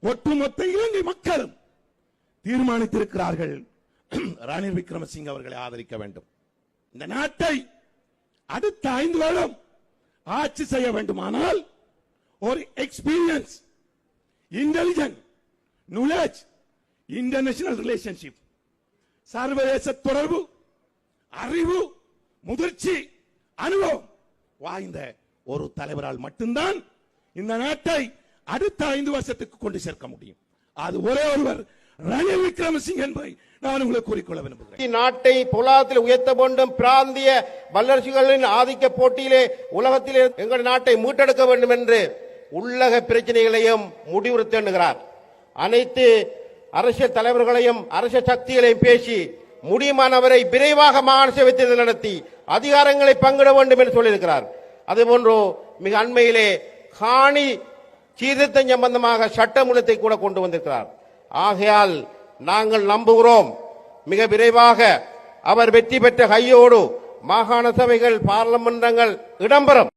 ஒட்டுமொத்த இலங்கை மக்களும் தீர்மானித்திருக்கிறார்கள். ரணில் விக்ரமசிங்க அவர்களை ஆதரிக்க வேண்டும். இந்த நாட்டை அடுத்த 5 வருடம் ஆட்சி செய்ய வேண்டுமானால் ஒரு experience, intelligent, knowledge, international relationship, சர்வதேச தொடர்பு, அறிவு, முதிர்ச்சி, அனுபவம் வாய்ந்த ஒரு தலைவரால் மட்டும்தான் இந்த நாட்டை அடுத்த 5 வருஷத்துக்கு கொண்டு சேர்க்க முடியும். அது ஒரே ஒருவர், ரணில் விக்ரமசிங்க என்பதை நான் உங்களுக்கு கூறிக்கொள்ள விரும்புகிறேன். நாட்டை பொருளாதாரத்தில் உயர்த்த வேண்டும், பிராந்திய வல்லரசுகளின் ஆதிக்க போட்டியிலே உலகத்திலே எங்கள் நாட்டை மீட்டெடுக்க வேண்டும் என்று உள்ளக பிரச்சனைகளையும் முடிவுறுத்த எண்ணுகிறார். அனைத்து அரசியல் தலைவர்களையும் அரசியல் சக்திகளையும் பேசி முடியுமானவரை விரைவாக மாகாண சபை தேர்தல் நடத்தி அதிகாரங்களை பங்கிட வேண்டும் என்று சொல்லியிருக்கிறார். அதுபோன்று மிக அண்மையிலே காணி சீர்திருத்தம் சம்பந்தமாக சட்டமூலத்தை கூட கொண்டு வந்திருக்கிறார். ஆகையால் நாங்கள் நம்புகிறோம், மிக விரைவாக அவர் வெற்றி பெற்ற கையோடு மாகாண சபைகள், பார்லமெண்டங்கள் இடம்பெறும்.